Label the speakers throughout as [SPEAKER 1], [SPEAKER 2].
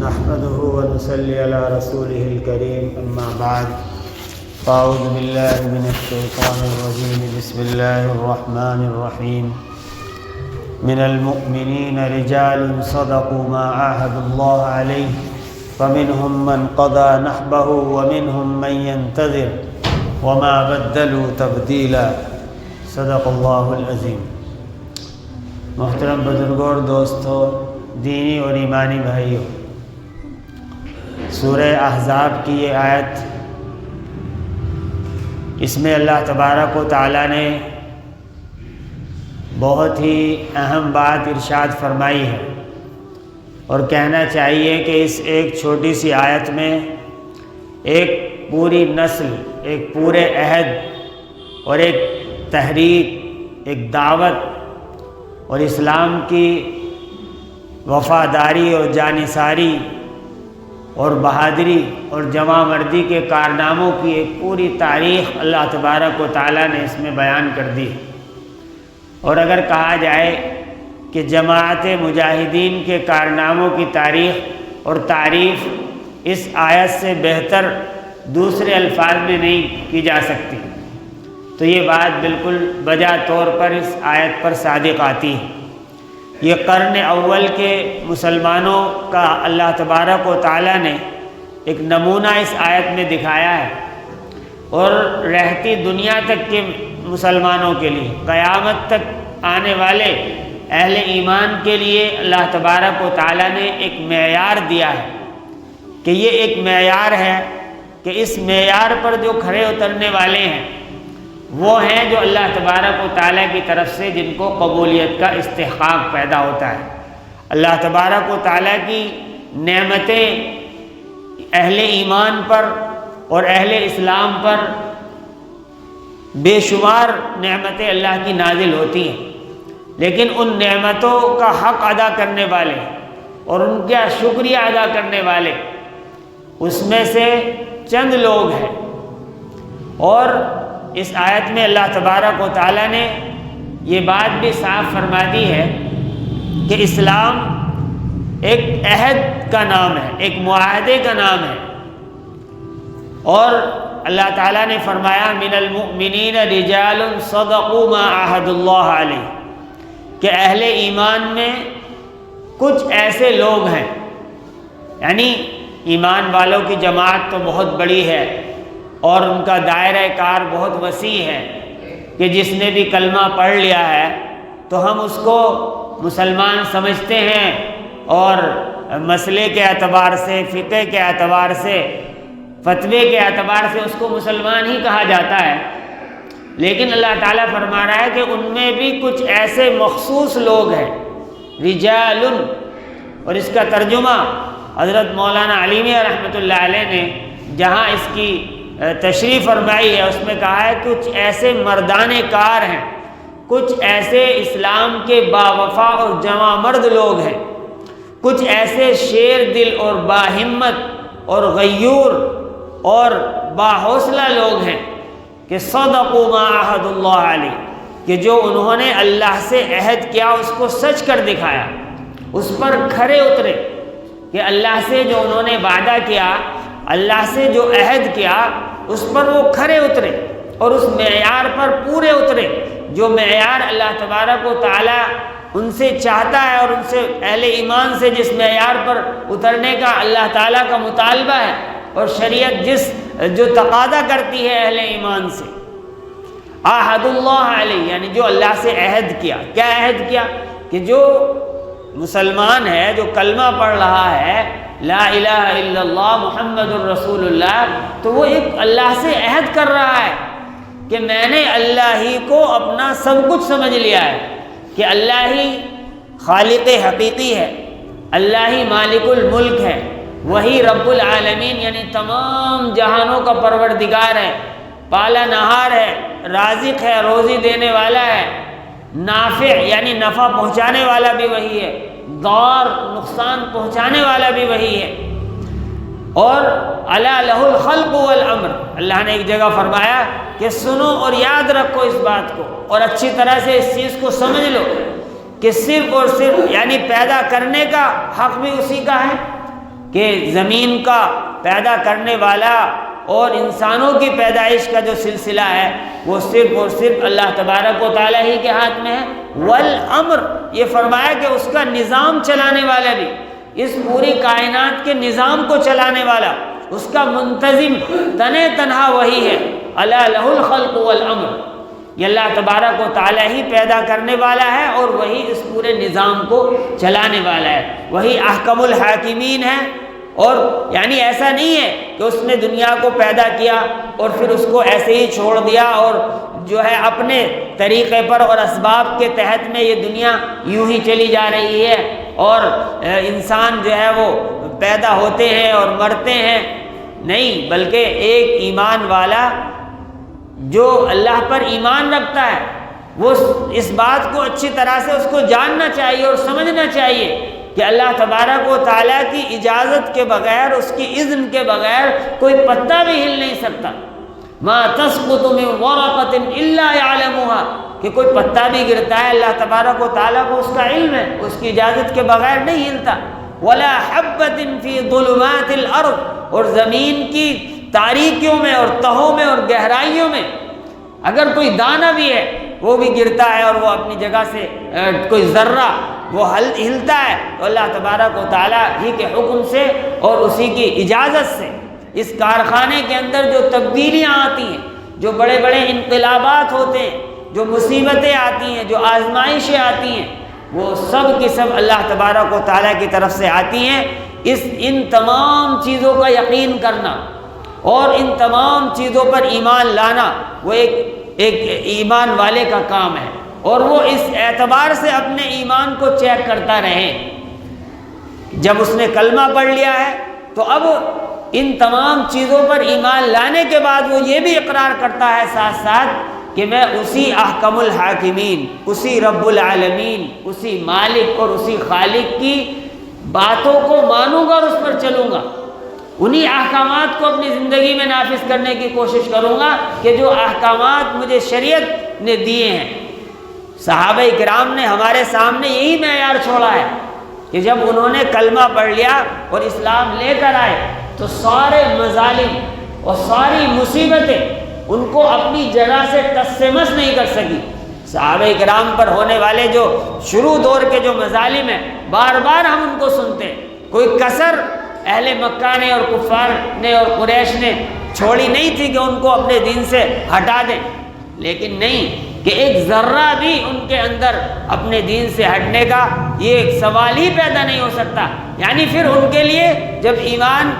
[SPEAKER 1] نحمده ونصلي على رسوله الكريم أما بعد فأعوذ بالله من الشيطان الرجيم بسم الله الرحمن الرحيم من المؤمنين رجال صدقوا ما عاهدوا الله عليه فمنهم من قضى نحبه ومنهم من ينتظر وما بدلوا تبديلا صدق اللہ العظیم۔ محترم بزرگوں اور دوستوں، دینی اور ایمانی بھائیوں، سورہ احزاب کی یہ آیت، اس میں اللہ تبارک و تعالیٰ نے بہت ہی اہم بات ارشاد فرمائی ہے، اور کہنا چاہیے کہ اس ایک چھوٹی سی آیت میں ایک پوری نسل، ایک پورے عہد اور ایک تحریک، ایک دعوت اور اسلام کی وفاداری اور جانثاری اور بہادری اور جمع مردی کے کارناموں کی ایک پوری تاریخ اللہ تبارک و تعالیٰ نے اس میں بیان کر دی۔ اور اگر کہا جائے کہ جماعت مجاہدین کے کارناموں کی تاریخ اور تعریف اس آیت سے بہتر دوسرے الفاظ میں نہیں کی جا سکتی، تو یہ بات بالکل بجا طور پر اس آیت پر صادق آتی ہے۔ یہ قرن اول کے مسلمانوں کا اللہ تبارک و تعالیٰ نے ایک نمونہ اس آیت میں دکھایا ہے، اور رہتی دنیا تک کے مسلمانوں کے لیے، قیامت تک آنے والے اہل ایمان کے لیے اللہ تبارک و تعالیٰ نے ایک معیار دیا ہے کہ یہ ایک معیار ہے کہ اس معیار پر جو کھڑے اترنے والے ہیں وہ ہیں جو اللہ تبارک و تعالیٰ کی طرف سے جن کو قبولیت کا استحقاق پیدا ہوتا ہے۔ اللہ تبارک و تعالیٰ کی نعمتیں اہل ایمان پر اور اہل اسلام پر بے شمار نعمتیں اللہ کی نازل ہوتی ہیں، لیکن ان نعمتوں کا حق ادا کرنے والے اور ان کا شکریہ ادا کرنے والے اس میں سے چند لوگ ہیں۔ اور اس آیت میں اللہ تبارک و تعالیٰ نے یہ بات بھی صاف فرما دی ہے کہ اسلام ایک عہد کا نام ہے، ایک معاہدے کا نام ہے، اور اللہ تعالیٰ نے فرمایا من المؤمنین رجال صدقوا ما عاہدوا اللہ علیہ، کہ اہل ایمان میں کچھ ایسے لوگ ہیں، یعنی ایمان والوں کی جماعت تو بہت بڑی ہے اور ان کا دائرہ کار بہت وسیع ہے کہ جس نے بھی کلمہ پڑھ لیا ہے تو ہم اس کو مسلمان سمجھتے ہیں، اور مسئلے کے اعتبار سے، فقہ کے اعتبار سے، فتوے کے اعتبار سے اس کو مسلمان ہی کہا جاتا ہے۔ لیکن اللہ تعالیٰ فرما رہا ہے کہ ان میں بھی کچھ ایسے مخصوص لوگ ہیں، رجال، اور اس کا ترجمہ حضرت مولانا علی میاں رحمۃ اللہ علیہ نے جہاں اس کی تشریح فرمائی ہے اس میں کہا ہے کچھ ایسے مردان کار ہیں، کچھ ایسے اسلام کے باوفا اور جمع مرد لوگ ہیں، کچھ ایسے شیر دل اور باہمت اور غیور اور باحوصلہ لوگ ہیں کہ صدقوا ما عاہدوا اللہ علیہ، کہ جو انہوں نے اللہ سے عہد کیا اس کو سچ کر دکھایا، اس پر کھرے اترے، کہ اللہ سے جو انہوں نے وعدہ کیا، اللہ سے جو عہد کیا اس پر وہ کھرے اترے اور اس معیار پر پورے اترے جو معیار اللہ تبارک و تعالیٰ ان سے چاہتا ہے، اور ان سے اہل ایمان سے جس معیار پر اترنے کا اللہ تعالیٰ کا مطالبہ ہے اور شریعت جو تقاضا کرتی ہے اہل ایمان سے۔ عہد اللہ علیہ، یعنی جو اللہ سے عہد کیا۔ کیا عہد کیا؟ کہ جو مسلمان ہے، جو کلمہ پڑھ رہا ہے لا الہ الا اللہ محمد الرسول اللہ، تو وہ ایک اللہ سے عہد کر رہا ہے کہ میں نے اللہ ہی کو اپنا سب کچھ سمجھ لیا ہے، کہ اللہ ہی خالق حقیقی ہے، اللہ ہی مالک الملک ہے، وہی رب العالمین یعنی تمام جہانوں کا پروردگار ہے، پالا نہار ہے، رازق ہے، روزی دینے والا ہے، نافع یعنی نفع پہنچانے والا بھی وہی ہے، ضار نقصان پہنچانے والا بھی وہی ہے، اور الا لہ الخلق والامر، اللہ نے ایک جگہ فرمایا کہ سنو اور یاد رکھو اس بات کو اور اچھی طرح سے اس چیز کو سمجھ لو کہ صرف اور صرف یعنی پیدا کرنے کا حق بھی اسی کا ہے کہ زمین کا پیدا کرنے والا اور انسانوں کی پیدائش کا جو سلسلہ ہے وہ صرف اور صرف اللہ تبارک و تعالیٰ ہی کے ہاتھ میں ہے۔ والامر، یہ فرمایا کہ اس کا نظام چلانے والا بھی، اس پوری کائنات کے نظام کو چلانے والا، اس کا منتظم تنے تنہا وہی ہے۔ الا لہ الخلق والامر، یہ اللہ تبارک و تعالیٰ ہی پیدا کرنے والا ہے اور وہی اس پورے نظام کو چلانے والا ہے، وہی احکم الحاکمین ہے۔ اور یعنی ایسا نہیں ہے کہ اس نے دنیا کو پیدا کیا اور پھر اس کو ایسے ہی چھوڑ دیا اور جو ہے اپنے طریقے پر اور اسباب کے تحت میں یہ دنیا یوں ہی چلی جا رہی ہے اور انسان جو ہے وہ پیدا ہوتے ہیں اور مرتے ہیں۔ نہیں، بلکہ ایک ایمان والا جو اللہ پر ایمان رکھتا ہے وہ اس بات کو اچھی طرح سے اس کو جاننا چاہیے اور سمجھنا چاہیے کہ اللہ تبارک و تعالیٰ کی اجازت کے بغیر، اس کی اذن کے بغیر کوئی پتا بھی ہل نہیں سکتا۔ ما تسقط من ورقۃ الا يعلمها، کہ کوئی پتا بھی گرتا ہے اللہ تبارک و تعالیٰ کو اس کا علم ہے، اس کی اجازت کے بغیر نہیں ہلتا۔ ولا حبۃ فی ظلمات الارض، اور زمین کی تاریکیوں میں اور تہوں میں اور گہرائیوں میں اگر کوئی دانہ بھی ہے وہ بھی گرتا ہے اور وہ اپنی جگہ سے کوئی ذرہ وہ ہلتا ہے تو اللہ تبارک و تعالیٰ ہی کے حکم سے اور اسی کی اجازت سے۔ اس کارخانے کے اندر جو تبدیلیاں آتی ہیں، جو بڑے بڑے انقلابات ہوتے ہیں، جو مصیبتیں آتی ہیں، جو آزمائشیں آتی ہیں، وہ سب کی سب اللہ تبارک و تعالیٰ کی طرف سے آتی ہیں۔ ان تمام چیزوں کا یقین کرنا اور ان تمام چیزوں پر ایمان لانا وہ ایک ایمان والے کا کام ہے، اور وہ اس اعتبار سے اپنے ایمان کو چیک کرتا رہے۔ جب اس نے کلمہ پڑھ لیا ہے تو اب ان تمام چیزوں پر ایمان لانے کے بعد وہ یہ بھی اقرار کرتا ہے ساتھ ساتھ کہ میں اسی احکم الحاکمین، اسی رب العالمین، اسی مالک اور اسی خالق کی باتوں کو مانوں گا اور اس پر چلوں گا، انہی احکامات کو اپنی زندگی میں نافذ کرنے کی کوشش کروں گا کہ جو احکامات مجھے شریعت نے دیے ہیں۔ صحابہ کرام نے ہمارے سامنے یہی معیار چھوڑا ہے کہ جب انہوں نے کلمہ پڑھ لیا اور اسلام لے کر آئے تو سارے مظالم اور ساری مصیبتیں ان کو اپنی جگہ سے ٹس سے مس نہیں کر سکی۔ صحابہ کرام پر ہونے والے جو شروع دور کے جو مظالم ہیں بار بار ہم ان کو سنتے ہیں، کوئی کسر اہل مکہ نے اور کفار نے اور قریش نے چھوڑی نہیں تھی کہ ان کو اپنے دین سے ہٹا دیں، لیکن نہیں کہ ایک ذرہ بھی ان کے اندر اپنے دین سے ہٹنے کا یہ سوال ہی پیدا نہیں ہو سکتا۔ یعنی پھر ان کے لیے جب ایمان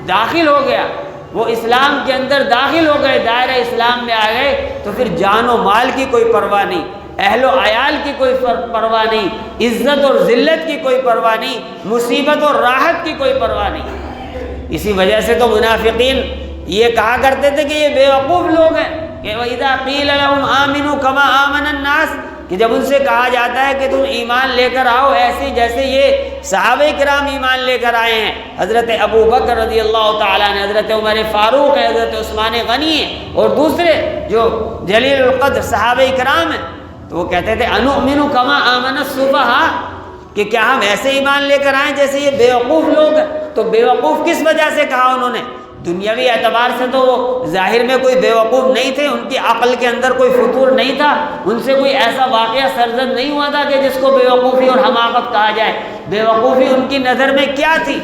[SPEAKER 1] داخل ہو گیا، وہ اسلام کے اندر داخل ہو گئے، دائرہ اسلام میں آ گئے، تو پھر جان و مال کی کوئی پرواہ نہیں، اہل و عیال کی کوئی پرواہ نہیں، عزت اور ذلت کی کوئی پرواہ نہیں، مصیبت اور راحت کی کوئی پرواہ نہیں۔ اسی وجہ سے تو منافقین یہ کہا کرتے تھے کہ یہ بیوقوف لوگ ہیں کہ وَإِذَا قِيلَ لَهُمْ آمِنُوا كَمَا آمَنَ النَّاسِ، کہ جب ان سے کہا جاتا ہے کہ تم ایمان لے کر آؤ ایسے جیسے یہ صحابہ کرام ایمان لے کر آئے ہیں، حضرت ابو بکر رضی اللہ تعالیٰ نے، حضرت عمر فاروق ہے، حضرت عثمان غنی ہے اور دوسرے جو جلیل القدر صحابہ کرام ہیں، تو وہ کہتے تھے انؤمن کما آمن السفہاء، کہ کیا ہم ایسے ایمان لے کر آئیں جیسے یہ بیوقوف لوگ ہیں۔ تو بیوقوف کس وجہ سے کہا انہوں نے؟ دنیاوی اعتبار سے تو وہ ظاہر میں کوئی بیوقوف نہیں تھے، ان کی عقل کے اندر کوئی فطور نہیں تھا، ان سے کوئی ایسا واقعہ سرزد نہیں ہوا تھا کہ جس کو بیوقوفی اور حماقت کہا جائے۔ بیوقوفی ان کی نظر میں کیا تھی؟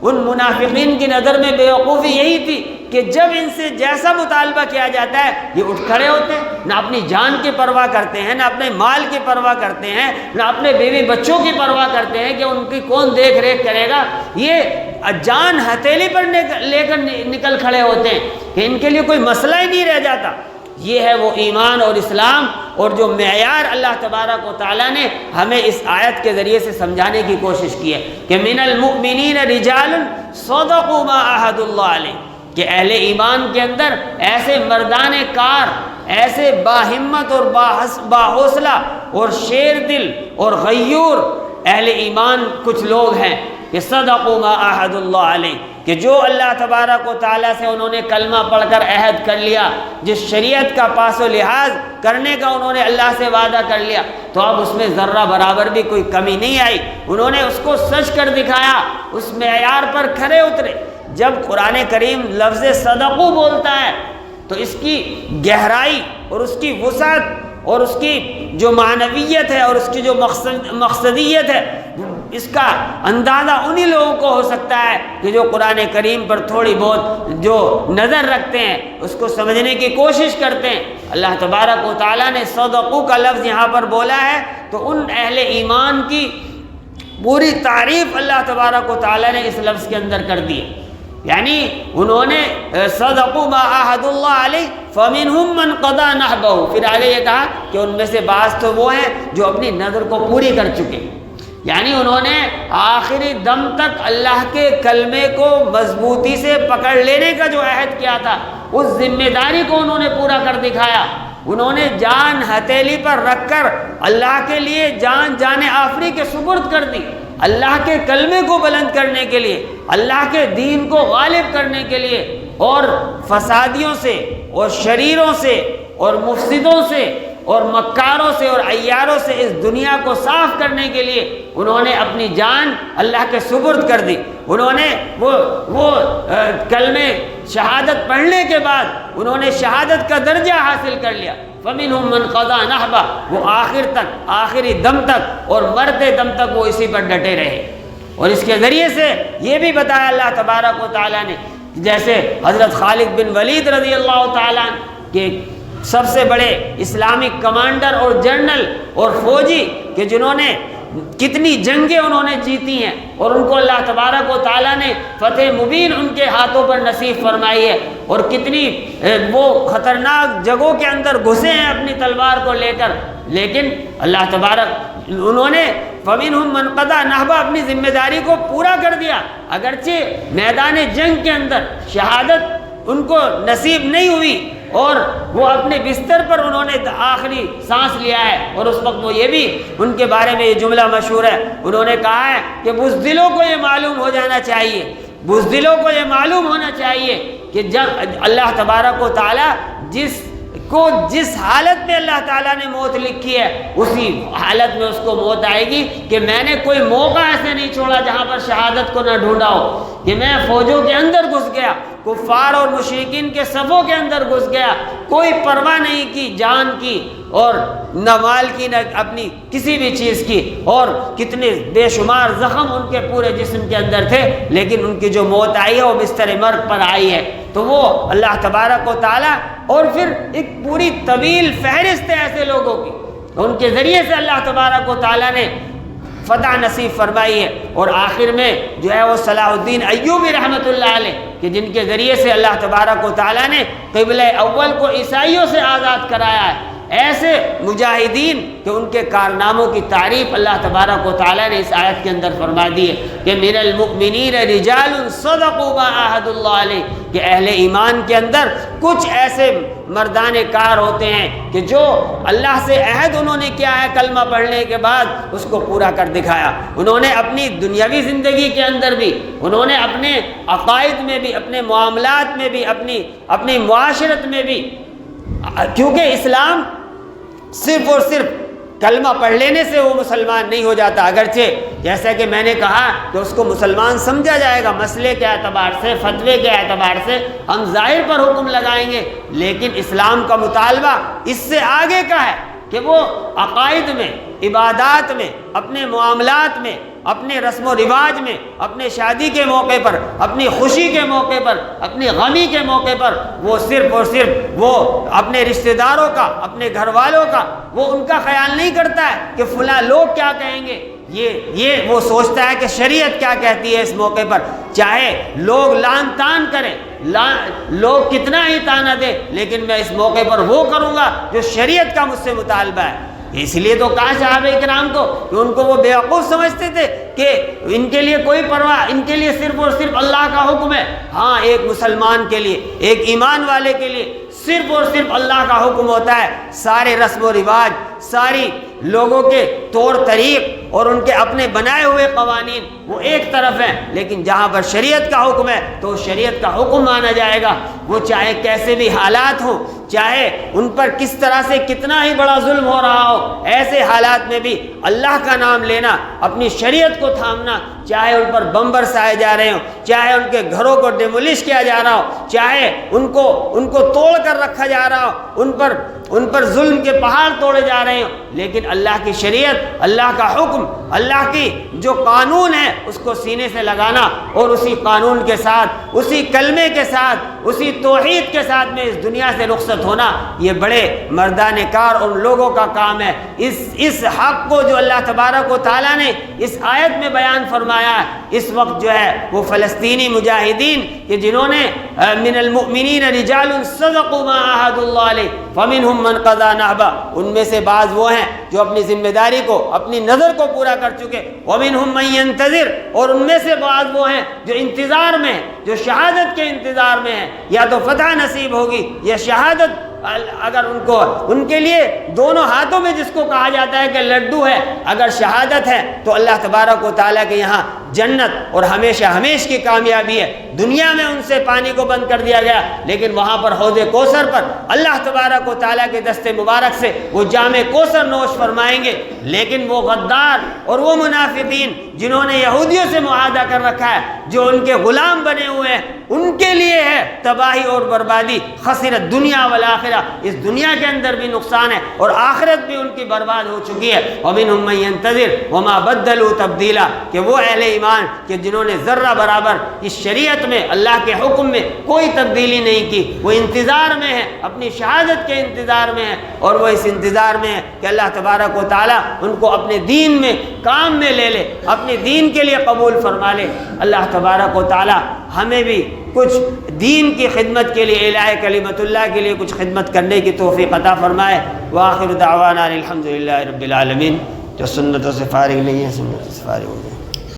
[SPEAKER 1] ان منافقین کی نظر میں بیوقوفی یہی تھی کہ جب ان سے جیسا مطالبہ کیا جاتا ہے یہ اٹھ کھڑے ہوتے ہیں، نہ اپنی جان کی پرواہ کرتے ہیں، نہ اپنے مال کی پرواہ کرتے ہیں، نہ اپنے بیوی بچوں کی پرواہ کرتے ہیں کہ ان کی کون دیکھ ریکھ کرے گا، یہ جان ہتھیلی پر لے کر نکل کھڑے ہوتے ہیں کہ ان کے لیے کوئی مسئلہ ہی نہیں رہ جاتا۔ یہ ہے وہ ایمان اور اسلام اور جو معیار اللہ تبارک و تعالیٰ نے ہمیں اس آیت کے ذریعے سے سمجھانے کی کوشش کی ہے کہ من المؤمنین رجال صدقوا ما عاہدوا اللہ علیہ، کہ اہل ایمان کے اندر ایسے مردان کار، ایسے باہمت اور باحوصلہ اور شیر دل اور غیور اہل ایمان کچھ لوگ ہیں کہ صدقوا ما عاہد اللہ علیہ، کہ جو اللہ تبارک و تعالیٰ سے انہوں نے کلمہ پڑھ کر عہد کر لیا، جس شریعت کا پاس و لحاظ کرنے کا انہوں نے اللہ سے وعدہ کر لیا، تو اب اس میں ذرہ برابر بھی کوئی کمی نہیں آئی، انہوں نے اس کو سچ کر دکھایا، اس معیار پر کھرے اترے۔ جب قرآن کریم لفظ صدقو بولتا ہے تو اس کی گہرائی اور اس کی وسعت اور اس کی جو معنویت ہے اور اس کی جو مقصدیت ہے، اس کا اندازہ انہی لوگوں کو ہو سکتا ہے کہ جو قرآن کریم پر تھوڑی بہت جو نظر رکھتے ہیں، اس کو سمجھنے کی کوشش کرتے ہیں۔ اللہ تبارک و تعالیٰ نے صدقو کا لفظ یہاں پر بولا ہے تو ان اہل ایمان کی پوری تعریف اللہ تبارک و تعالیٰ نے اس لفظ کے اندر کر دی ہے، یعنی انہوں نے صدقوا ما عاہد اللہ علیہ فمنہم من قضی نحبہ، پھر آگے یہ کہا کہ ان میں سے بعض تو وہ ہیں جو اپنی نظر کو پوری کر چکے، یعنی انہوں نے آخری دم تک اللہ کے کلمے کو مضبوطی سے پکڑ لینے کا جو عہد کیا تھا، اس ذمہ داری کو انہوں نے پورا کر دکھایا۔ انہوں نے جان ہتھیلی پر رکھ کر اللہ کے لیے جان آفری کے سپرد کر دی، اللہ کے کلمے کو بلند کرنے کے لیے، اللہ کے دین کو غالب کرنے کے لیے، اور فسادیوں سے اور شریروں سے اور مفسدوں سے اور مکاروں سے اور عیاروں سے اس دنیا کو صاف کرنے کے لیے انہوں نے اپنی جان اللہ کے سپرد کر دی۔ انہوں نے وہ کلمے شہادت پڑھنے کے بعد انہوں نے شہادت کا درجہ حاصل کر لیا۔ فَمِنْهُمْ مَنْ قَضَى نَحْبَهُ، وہ آخر تک، آخری دم تک اور مرتے دم تک وہ اسی پر ڈٹے رہے۔ اور اس کے ذریعے سے یہ بھی بتایا اللہ تبارک و تعالیٰ نے، جیسے حضرت خالد بن ولید رضی اللہ تعالیٰ کے سب سے بڑے اسلامک کمانڈر اور جنرل اور فوجی کہ جنہوں نے کتنی جنگیں انہوں نے جیتی ہیں اور ان کو اللہ تبارک و تعالیٰ نے فتح مبین ان کے ہاتھوں پر نصیب فرمائی ہے، اور کتنی وہ خطرناک جگہوں کے اندر گھسے ہیں اپنی تلوار کو لے کر، لیکن اللہ تبارک انہوں نے فَمِنْهُمْ مَنْ قَضَى نَحْبَهُ اپنی ذمہ داری کو پورا کر دیا، اگرچہ میدان جنگ کے اندر شہادت ان کو نصیب نہیں ہوئی اور وہ اپنے بستر پر انہوں نے آخری سانس لیا ہے، اور اس وقت وہ یہ بھی ان کے بارے میں یہ جملہ مشہور ہے، انہوں نے کہا ہے کہ بزدلوں کو یہ معلوم ہو جانا چاہیے، بزدلوں کو یہ معلوم ہونا چاہیے کہ جب اللہ تبارک و تعالیٰ جس حالت میں اللہ تعالیٰ نے موت لکھی ہے اسی حالت میں اس کو موت آئے گی، کہ میں نے کوئی موقع ایسے نہیں چھوڑا جہاں پر شہادت کو نہ ڈھونڈا ہو، کہ میں فوجوں کے اندر گھس گیا، کفار اور مشرکین کے صفوں کے اندر گھس گیا، کوئی پرواہ نہیں کی جان کی اور نہ مال کی نہ اپنی کسی بھی چیز کی، اور کتنے بے شمار زخم ان کے پورے جسم کے اندر تھے، لیکن ان کی جو موت آئی ہے وہ بستر مرگ پر آئی ہے۔ تو وہ اللہ تبارک و تعالیٰ، اور پھر ایک پوری طویل فہرست ہے ایسے لوگوں کی، ان کے ذریعے سے اللہ تبارک و تعالیٰ نے فتح نصیب فرمائی ہے۔ اور آخر میں جو ہے وہ صلاح الدین ایوبی رحمۃ اللہ علیہ، کہ جن کے ذریعے سے اللہ تبارک و تعالیٰ نے قبلہ اول کو عیسائیوں سے آزاد کرایا ہے۔ ایسے مجاہدین کہ ان کے کارناموں کی تعریف اللہ تبارک و تعالیٰ نے اس آیت کے اندر فرما دی ہے کہ من المؤمنین رجال صدقوا ما عاہدوا اللہ علیہ، کہ اہل ایمان کے اندر کچھ ایسے مردان کار ہوتے ہیں کہ جو اللہ سے عہد انہوں نے کیا ہے کلمہ پڑھنے کے بعد اس کو پورا کر دکھایا۔ انہوں نے اپنی دنیاوی زندگی کے اندر بھی، انہوں نے اپنے عقائد میں بھی، اپنے معاملات میں بھی، اپنی معاشرت میں بھی، کیونکہ اسلام صرف اور صرف کلمہ پڑھ لینے سے وہ مسلمان نہیں ہو جاتا، اگرچہ جیسا کہ میں نے کہا کہ اس کو مسلمان سمجھا جائے گا مسئلے کے اعتبار سے، فتوے کے اعتبار سے ہم ظاہر پر حکم لگائیں گے، لیکن اسلام کا مطالبہ اس سے آگے کا ہے کہ وہ عقائد میں، عبادات میں، اپنے معاملات میں، اپنے رسم و رواج میں، اپنے شادی کے موقع پر، اپنی خوشی کے موقع پر، اپنی غمی کے موقع پر، وہ صرف اور صرف وہ اپنے رشتہ داروں کا، اپنے گھر والوں کا، وہ ان کا خیال نہیں کرتا ہے کہ فلاں لوگ کیا کہیں گے، یہ وہ سوچتا ہے کہ شریعت کیا کہتی ہے اس موقع پر، چاہے لوگ لان تان کریں، لوگ کتنا ہی تانا دے، لیکن میں اس موقع پر وہ کروں گا جو شریعت کا مجھ سے مطالبہ ہے۔ اس لیے تو کہا صحابہ کرام کو کہ ان کو وہ بیوقوف سمجھتے تھے کہ ان کے لیے کوئی پرواہ، ان کے لیے صرف اور صرف اللہ کا حکم ہے۔ ہاں، ایک مسلمان کے لیے، ایک ایمان والے کے لیے صرف اور صرف اللہ کا حکم ہوتا ہے۔ سارے رسم و رواج، ساری لوگوں کے طور طریق اور ان کے اپنے بنائے ہوئے قوانین وہ ایک طرف ہیں، لیکن جہاں پر شریعت کا حکم ہے تو شریعت کا حکم مانا جائے گا، وہ چاہے کیسے بھی حالات ہوں، چاہے ان پر کس طرح سے کتنا ہی بڑا ظلم ہو رہا ہو، ایسے حالات میں بھی اللہ کا نام لینا، اپنی شریعت کو تھامنا، چاہے ان پر بم برسائے جا رہے ہوں، چاہے ان کے گھروں کو ڈیمولش کیا جا رہا ہو، چاہے ان کو توڑ کر رکھا جا رہا ہو، ان پر ظلم کے پہاڑ توڑے جا رہے ہوں، لیکن اللہ کی شریعت، اللہ کا حکم، اللہ کی جو قانون ہے اس کو سینے سے لگانا اور اسی قانون کے ساتھ، اسی کلمے کے ساتھ، اسی توحید کے ساتھ میں اس دنیا سے رخصت ہونا، یہ بڑے مردان کار ان لوگوں کا کام ہے۔ اس حق کو جو اللہ تبارک و تعالیٰ نے اس آیت میں بیان فرمایا ہے، اس وقت جو ہے وہ فلسطینی مجاہدین کہ جنہوں نے من المؤمنین رجال صدقوا ما عاهدوا اللہ علیہ فمنهم من قضى نحبہ، ان میں سے بعض وہ ہیں جو اپنی ذمہ داری کو، اپنی نظر کو پورا کر چکے، ومنهم من ينتظر، اور ان میں سے بعض وہ ہیں جو انتظار میں ہیں، جو شہادت کے انتظار میں ہیں، یا تو فتح نصیب ہوگی یا شہادت، اگر ان کے لیے دونوں ہاتھوں میں جس کو کہا جاتا ہے کہ لڈو ہے، اگر شہادت ہے تو اللہ تبارک و تعالیٰ کے یہاں جنت اور ہمیشہ ہمیشہ کی کامیابی ہے۔ دنیا میں ان سے پانی کو بند کر دیا گیا، لیکن وہاں پر حوض کوثر پر اللہ تبارک و تعالیٰ کے دست مبارک سے وہ جام کوثر نوش فرمائیں گے۔ لیکن وہ غدار اور وہ منافقین جنہوں نے یہودیوں سے معاہدہ کر رکھا ہے، جو ان کے غلام بنے ہوئے ہیں، ان کے لیے ہے تباہی اور بربادی، خسرت دنیا والآخرہ، اس دنیا کے اندر بھی نقصان ہے اور آخرت بھی ان کی برباد ہو چکی ہے۔ وَمِنْهُمْ مَنْ يَنْتَظِرُ وَمَا بَدَّلُوا تَبْدِيلًا، کہ وہ اہل ایمان کہ جنہوں نے ذرہ برابر اس شریعت میں، اللہ کے حکم میں کوئی تبدیلی نہیں کی، وہ انتظار میں ہے، اپنی شہادت کے انتظار میں ہے، اور وہ اس انتظار میں ہے کہ اللہ تبارک و تعالیٰ ان کو اپنے دین میں کام میں لے لے، اپنے دین کے لیے قبول فرما لے۔ اللہ تبارک و تعالیٰ ہمیں بھی کچھ دین کی خدمت کے لیے، الہ کلمت اللہ کے لیے کچھ خدمت کرنے کی توفیق عطا فرمائے۔ وآخر دعوانا الحمدللہ رب العالمین۔ جو سنتوں سے فارغ نہیں ہے سنتوں سے فارغ ہو جائے۔